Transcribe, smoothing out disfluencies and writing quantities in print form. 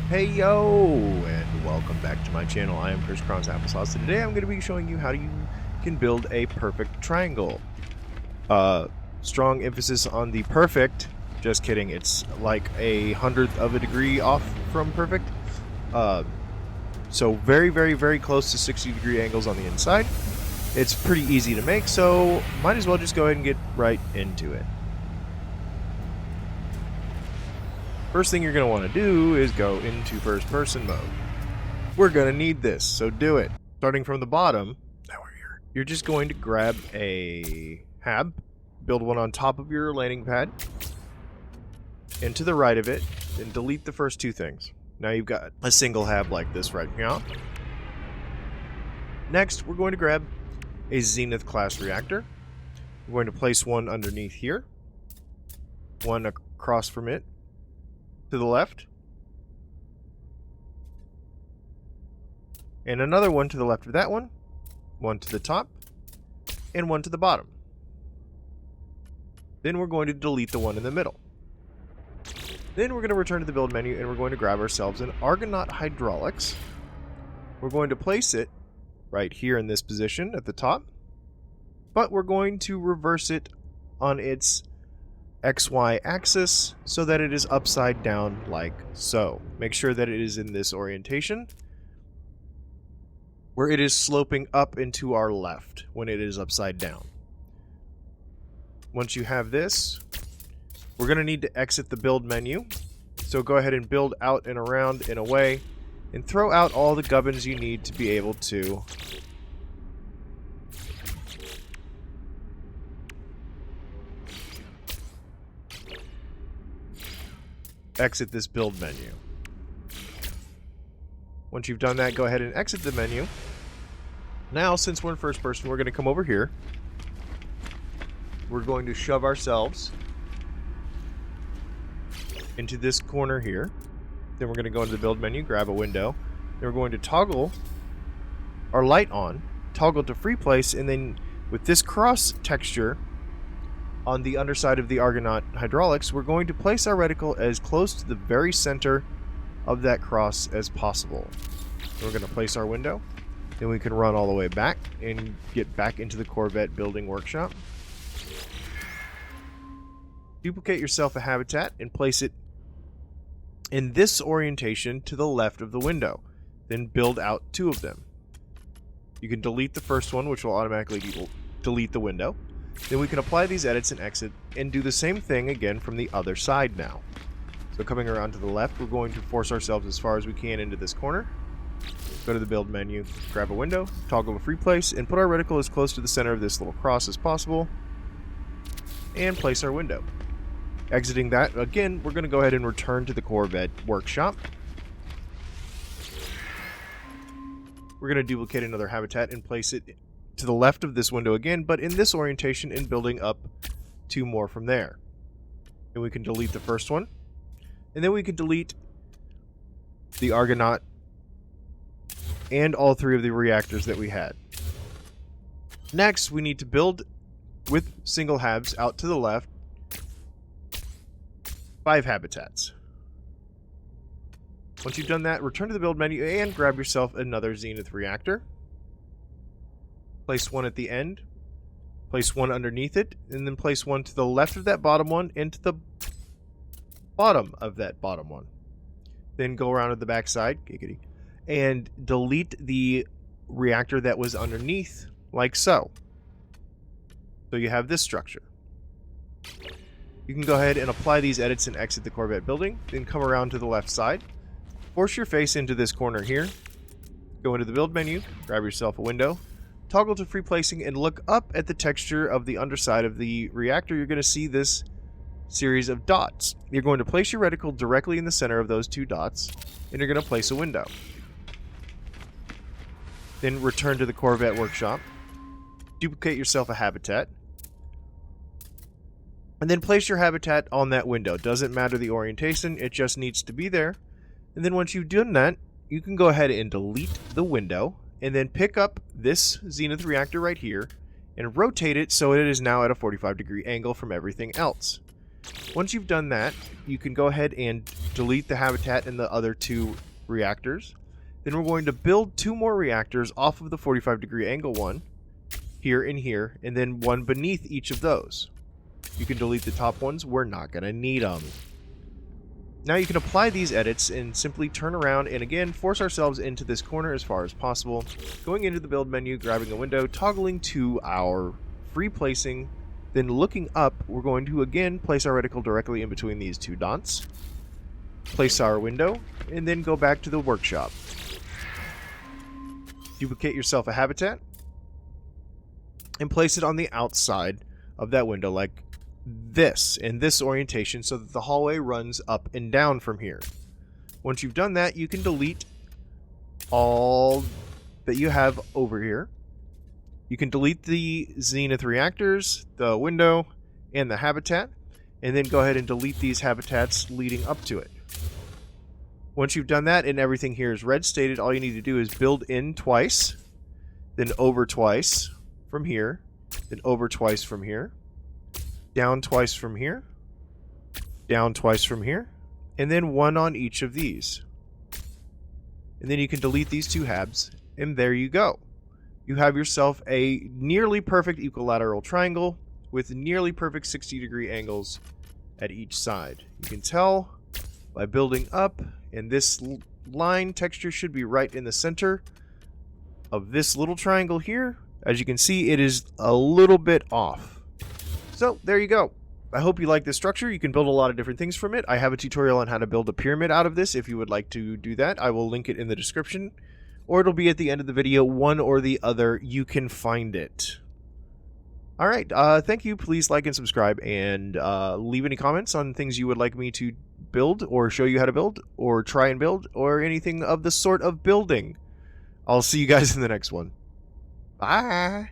Hey yo, and welcome back to my channel. I am Chris Cron's Applesauce, and today I'm going to be showing you how you can build a perfect triangle. Strong emphasis on the perfect. Just kidding, it's like a 100th of a degree off from perfect. So very close to 60-degree angles on the inside. It's pretty easy to make, so might as well just go ahead and get right into it. First thing you're going to want to do is go into first person mode. We're going to need this, so do it. Starting from the bottom, now we're here. You're just going to grab a hab, build one on top of your landing pad, and to the right of it, then delete the first two things. Now you've got a single hab like this right here. Next, we're going to grab a Zenith class reactor. We're going to place one underneath here, one across from it, to the left, and another one to the left of that one to the top, and one to the bottom. Then we're going to delete the one in the middle. Then we're going to return to the build menu and we're going to grab ourselves an Argonaut hydraulics. We're going to place it right here in this position at the top, but we're going to reverse it on its XY axis so that it is upside down like so. Make sure that it is in this orientation where it is sloping up and to our left when it is upside down. Once you have this, we're going to need to exit the build menu. So go ahead and build out and around and away and throw out all the gubbins you need to be able to exit this build menu. Once you've done that, go ahead and exit the menu. Now, since we're in first person, we're going to come over here. We're going to shove ourselves into this corner here. Then we're going to go into the build menu, grab a window. Then we're going to toggle our light on, toggle to free place, and then with this cross texture on the underside of the Argonaut hydraulics, we're going to place our reticle as close to the very center of that cross as possible. We're going to place our window. Then we can run all the way back and get back into the Corvette building workshop. Duplicate yourself a habitat and place it in this orientation to the left of the window. Then build out two of them. You can delete the first one, which will automatically delete the window. Then we can apply these edits and exit and do the same thing again from the other side now. So coming around to the left, we're going to force ourselves as far as we can into this corner. Go to the build menu, grab a window, toggle to free place, and put our reticle as close to the center of this little cross as possible. And place our window. Exiting that, again, we're going to go ahead and return to the Corvette workshop. We're going to duplicate another habitat and place it to the left of this window again, but in this orientation and building up two more from there. And we can delete the first one. And then we can delete the Argonaut and all three of the reactors that we had. Next, we need to build with single habs out to the left 5 habitats. Once you've done that, return to the build menu and grab yourself another Zenith reactor. Place one at the end, place one underneath it, and then place one to the left of that bottom one and to the bottom of that bottom one. Then go around to the back side, giggity, and delete the reactor that was underneath, like so. So you have this structure. You can go ahead and apply these edits and exit the Corvette building, then come around to the left side, force your face into this corner here, go into the build menu, grab yourself a window, toggle to free placing, and look up at the texture of the underside of the reactor. You're going to see this series of dots. You're going to place your reticle directly in the center of those two dots, and you're going to place a window. Then return to the Corvette workshop, duplicate yourself a habitat, and then place your habitat on that window. Doesn't matter the orientation, it just needs to be there. And then once you've done that, you can go ahead and delete the window, and then pick up this Zenith reactor right here and rotate it so it is now at a 45-degree angle from everything else. Once you've done that, you can go ahead and delete the habitat in the other 2 reactors. Then we're going to build 2 more reactors off of the 45-degree angle one, here and here, and then one beneath each of those. You can delete the top ones, we're not going to need them. Now you can apply these edits and simply turn around and again force ourselves into this corner as far as possible, going into the build menu, grabbing a window, toggling to our free placing, then looking up, we're going to again place our reticle directly in between these 2 dots, place our window, and then go back to the workshop. Duplicate yourself a habitat and place it on the outside of that window like this, in this orientation, so that the hallway runs up and down from here. Once you've done that, you can delete all that you have over here. You can delete the zenith reactors, the window, and the habitat, and then go ahead and delete these habitats leading up to it. Once you've done that and everything here is red stated, all you need to do is build in twice, then over twice from here, then over twice from here, down twice from here, down twice from here, and then 1 on each of these. And then you can delete these 2 habs, and there you go. You have yourself a nearly perfect equilateral triangle with nearly perfect 60-degree angles at each side. You can tell by building up, and this line texture should be right in the center of this little triangle here. As you can see, it is a little bit off. So, there you go. I hope you like this structure. You can build a lot of different things from it. I have a tutorial on how to build a pyramid out of this if you would like to do that. I will link it in the description, or it'll be at the end of the video. One or the other, you can find it. Alright, thank you. Please like and subscribe, and leave any comments on things you would like me to build, or show you how to build, or try and build, or anything of the sort of building. I'll see you guys in the next one. Bye!